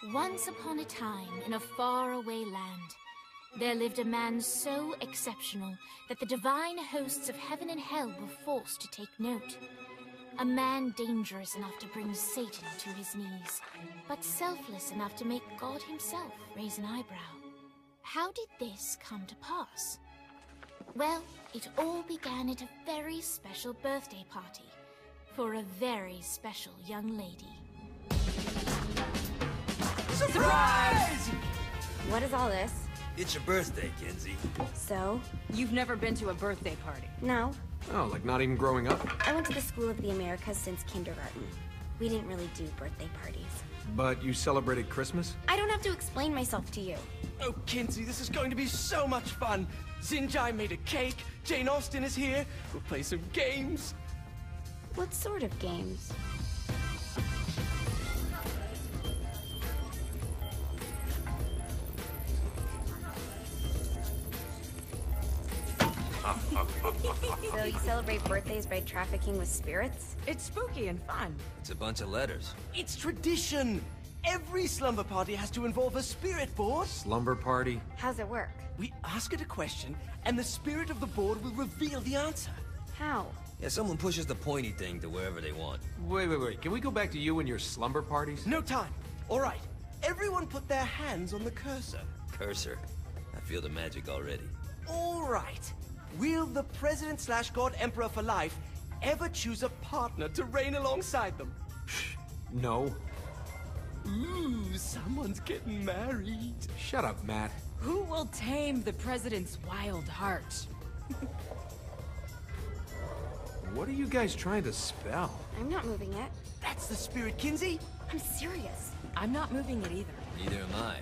Once upon a time, in a faraway land, there lived a man so exceptional that the divine hosts of heaven and hell were forced to take note. A man dangerous enough to bring Satan to his knees, but selfless enough to make God himself raise an eyebrow. How did this come to pass? Well, it all began at a very special birthday party for a very special young lady. Surprise! What is all this? It's your birthday, Kinsey. So? You've never been to a birthday party? No. Oh, like not even growing up? I went to the School of the Americas since kindergarten. We didn't really do birthday parties. But you celebrated Christmas? I don't have to explain myself to you. Oh, Kinsey, this is going to be so much fun. Xinjai made a cake, Jane Austen is here, we'll play some games. What sort of games? So you celebrate birthdays by trafficking with spirits? It's spooky and fun. It's a bunch of letters. It's tradition. Every slumber party has to involve a spirit board. Slumber party? How's it work? We ask it a question, and the spirit of the board will reveal the answer. How? Yeah, someone pushes the pointy thing to wherever they want. Wait. Can we go back to you and your slumber parties? No time. All right. Everyone put their hands on the cursor. Cursor. I feel the magic already. All right. Will the President/God Emperor for life ever choose a partner to reign alongside them? No. Ooh, someone's getting married. Shut up, Matt. Who will tame the president's wild heart? What are you guys trying to spell? I'm not moving it. That's the spirit, Kinsey. I'm serious. I'm not moving it either. Neither am I.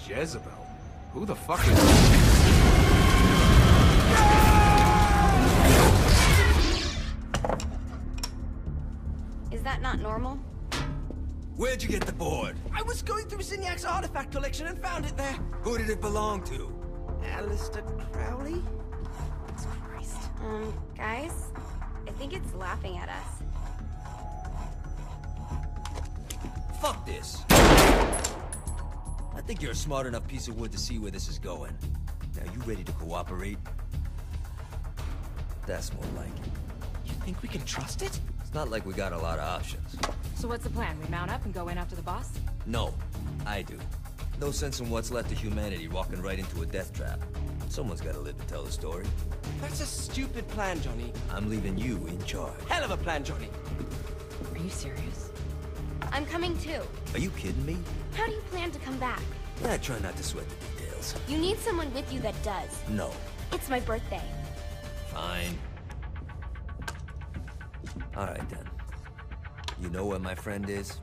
Jezebel? Who the fuck is... Is that not normal? Where'd you get the board? I was going through Zinyax's artifact collection and found it there. Who did it belong to? Alistair Crowley? Christ. Guys? I think it's laughing at us. Fuck this. I think you're a smart enough piece of wood to see where this is going. Now, you ready to cooperate? That's more like it. You think we can trust it? It's not like we got a lot of options. So what's the plan? We mount up and go in after the boss? No, I do. No sense in what's left of humanity walking right into a death trap. Someone's gotta live to tell the story. That's a stupid plan, Johnny. I'm leaving you in charge. Hell of a plan, Johnny. Are you serious? I'm coming too. Are you kidding me? How do you plan to come back? Yeah, I try not to sweat the details. You need someone with you that does. No. It's my birthday. Fine. Alright then. You know where my friend is?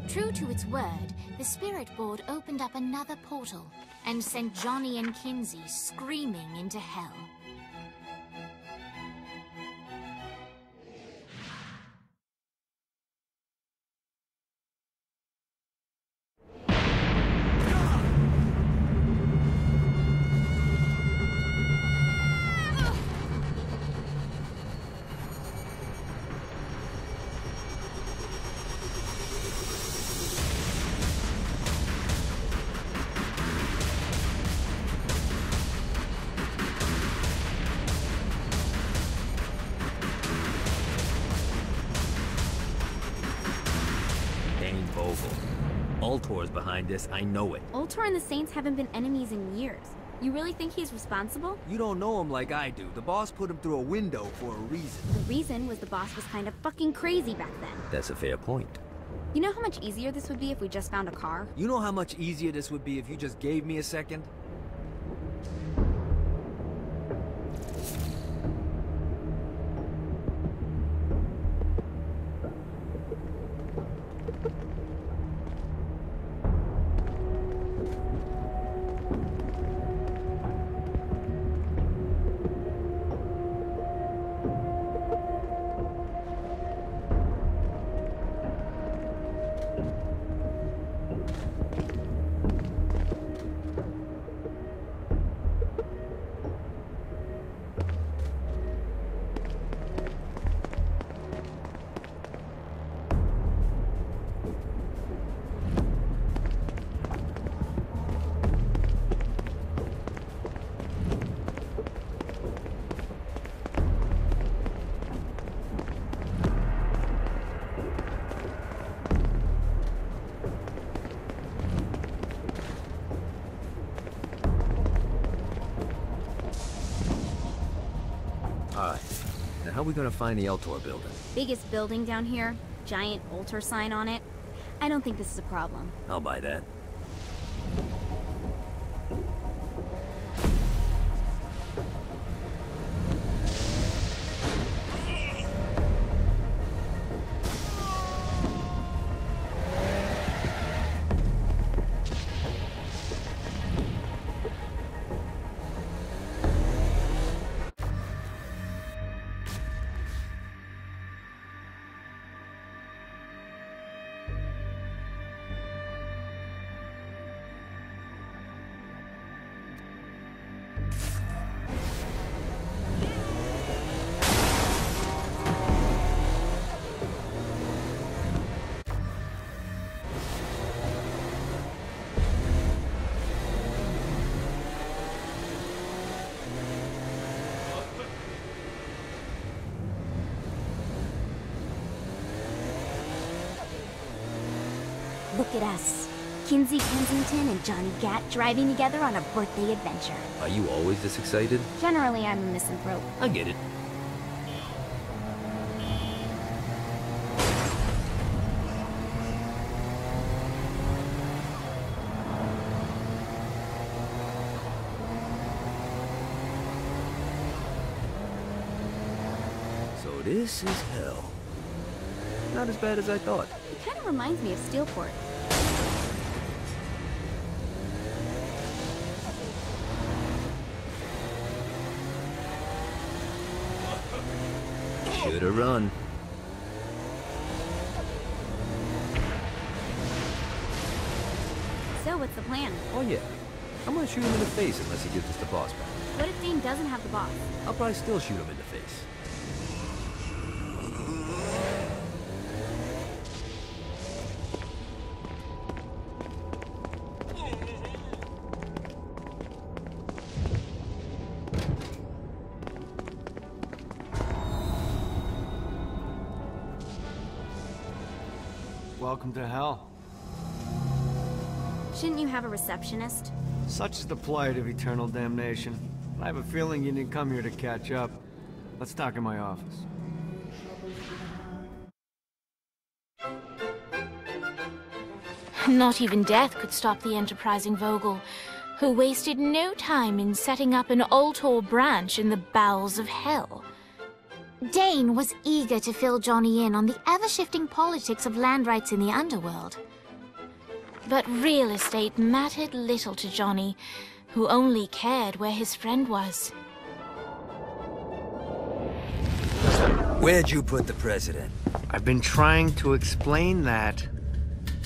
True to its word, the spirit board opened up another portal and sent Johnny and Kinsey screaming into hell. Ultor's behind this, I know it. Ultor and the Saints haven't been enemies in years. You really think he's responsible? You don't know him like I do. The boss put him through a window for a reason. The reason was the boss was kind of fucking crazy back then. That's a fair point. You know how much easier this would be if we just found a car? You know how much easier this would be if you just gave me a second? Alright. Now how are we gonna find the Eltor building? Biggest building down here, giant altar sign on it. I don't think this is a problem. I'll buy that. Look at us. Kinsey Kensington and Johnny Gat driving together on a birthday adventure. Are you always this excited? Generally, I'm a misanthrope. I get it. So this is hell. Not as bad as I thought. It kind of reminds me of Steelport. Shoulda run. So, what's the plan? Oh yeah. I'm gonna shoot him in the face unless he gives us the boss back. What if Dane doesn't have the boss? I'll probably still shoot him in the face. Welcome to hell. Shouldn't you have a receptionist? Such is the plight of eternal damnation. I have a feeling you didn't come here to catch up. Let's talk in my office. Not even death could stop the enterprising Vogel, who wasted no time in setting up an Ultor branch in the bowels of hell. Dane was eager to fill Johnny in on the ever-shifting politics of land rights in the underworld. But real estate mattered little to Johnny, who only cared where his friend was. Where'd you put the president? I've been trying to explain that.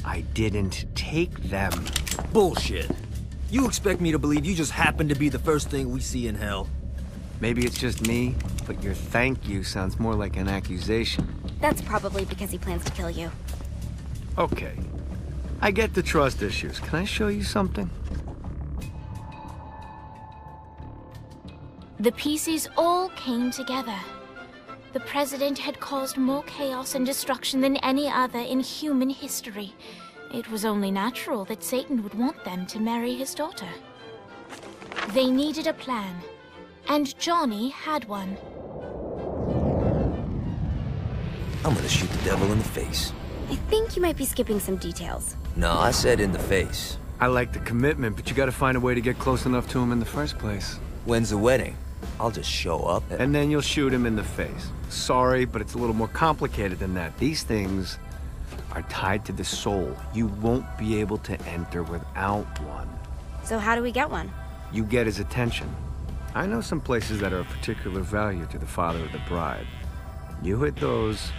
I didn't take them. Bullshit. You expect me to believe you just happened to be the first thing we see in hell? Maybe it's just me, but your thank you sounds more like an accusation. That's probably because he plans to kill you. Okay. I get the trust issues. Can I show you something? The pieces all came together. The president had caused more chaos and destruction than any other in human history. It was only natural that Satan would want them to marry his daughter. They needed a plan, and Johnny had one. I'm gonna shoot the devil in the face. I think you might be skipping some details. No, I said in the face. I like the commitment, but you gotta find a way to get close enough to him in the first place. When's the wedding? I'll just show up. And then you'll shoot him in the face. Sorry, but it's a little more complicated than that. These things are tied to the soul. You won't be able to enter without one. So how do we get one? You get his attention. I know some places that are of particular value to the father of the bride. You hit those,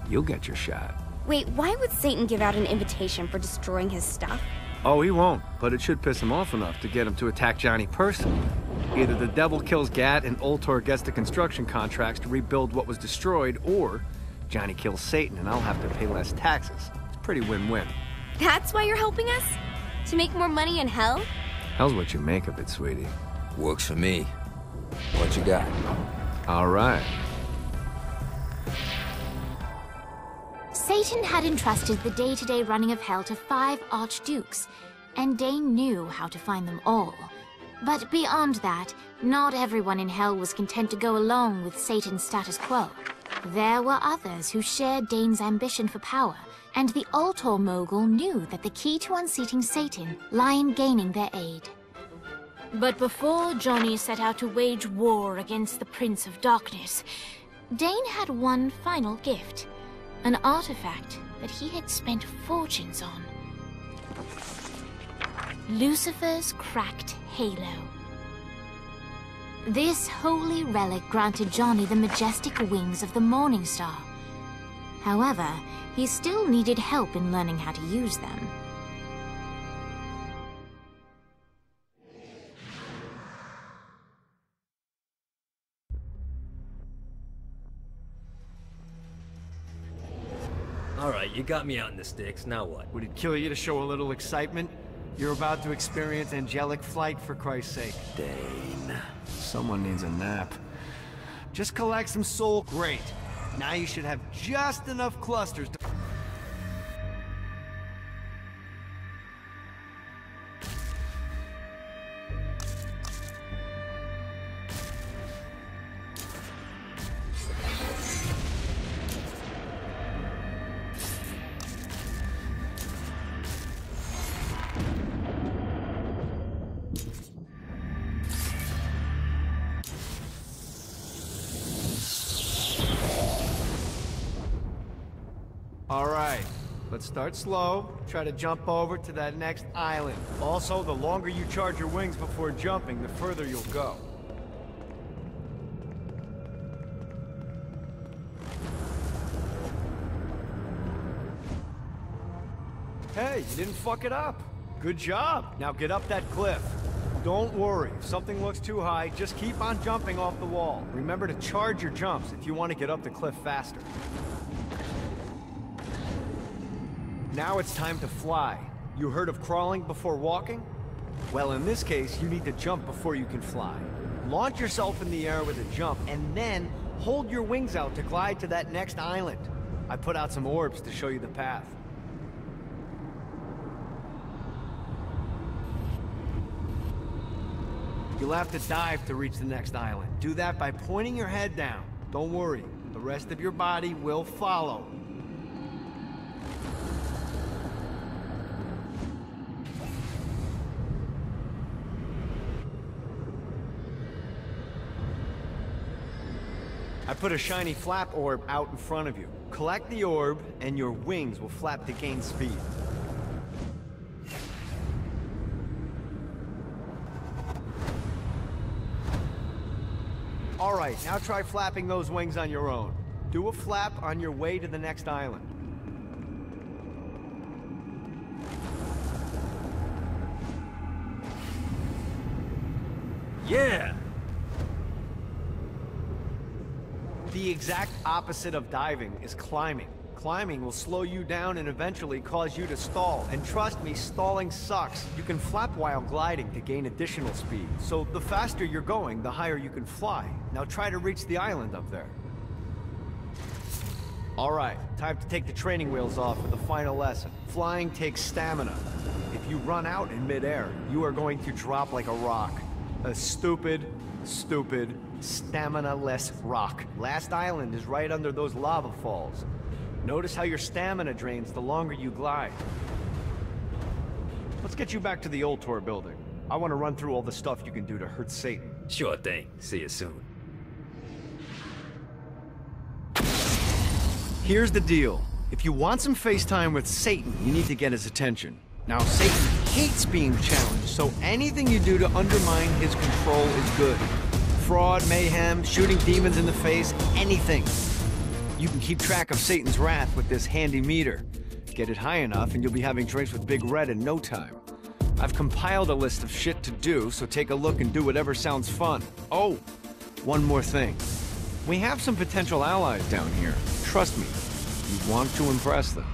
you'll get your shot. Wait, why would Satan give out an invitation for destroying his stuff? Oh, he won't, but it should piss him off enough to get him to attack Johnny personally. Either the devil kills Gat and Ultor gets the construction contracts to rebuild what was destroyed, or Johnny kills Satan and I'll have to pay less taxes. It's pretty win-win. That's why you're helping us? To make more money in hell? Hell's what you make of it, sweetie. Works for me. What you got? All right. Satan had entrusted the day-to-day running of hell to 5 archdukes, and Dane knew how to find them all. But beyond that, not everyone in Hell was content to go along with Satan's status quo. There were others who shared Dane's ambition for power, and the Ultor mogul knew that the key to unseating Satan lay in gaining their aid. But before Johnny set out to wage war against the Prince of Darkness, Dane had one final gift, an artifact that he had spent fortunes on. Lucifer's cracked halo. This holy relic granted Johnny the majestic wings of the Morning Star. However, he still needed help in learning how to use them. Alright, you got me out in the sticks, now what? Would it kill you to show a little excitement? You're about to experience angelic flight, for Christ's sake. Dane. Someone needs a nap. Just collect some soul. Great. Now you should have just enough clusters to... Alright, let's start slow. Try to jump over to that next island. Also, the longer you charge your wings before jumping, the further you'll go. Hey, you didn't fuck it up. Good job. Now get up that cliff. Don't worry, if something looks too high, just keep on jumping off the wall. Remember to charge your jumps if you want to get up the cliff faster. Now it's time to fly. You heard of crawling before walking? Well, in this case, you need to jump before you can fly. Launch yourself in the air with a jump, and then hold your wings out to glide to that next island. I put out some orbs to show you the path. You'll have to dive to reach the next island. Do that by pointing your head down. Don't worry, the rest of your body will follow. I put a shiny flap orb out in front of you. Collect the orb, and your wings will flap to gain speed. Alright, now try flapping those wings on your own. Do a flap on your way to the next island. Yeah! The exact opposite of diving is climbing. Climbing will slow you down and eventually cause you to stall. And trust me, stalling sucks. You can flap while gliding to gain additional speed. So the faster you're going, the higher you can fly. Now try to reach the island up there. Alright, time to take the training wheels off for the final lesson. Flying takes stamina. If you run out in midair, you are going to drop like a rock. A stupid, stamina-less rock. Last island is right under those lava falls. Notice how your stamina drains the longer you glide. Let's get you back to the Ultor building. I want to run through all the stuff you can do to hurt Satan. Sure thing. See you soon. Here's the deal. If you want some FaceTime with Satan, you need to get his attention. Now, Satan hates being challenged, so anything you do to undermine his control is good. Fraud, mayhem, shooting demons in the face, anything. You can keep track of Satan's wrath with this handy meter. Get it high enough and you'll be having drinks with Big Red in no time. I've compiled a list of shit to do, so take a look and do whatever sounds fun. Oh, one more thing. We have some potential allies down here. Trust me, you want to impress them.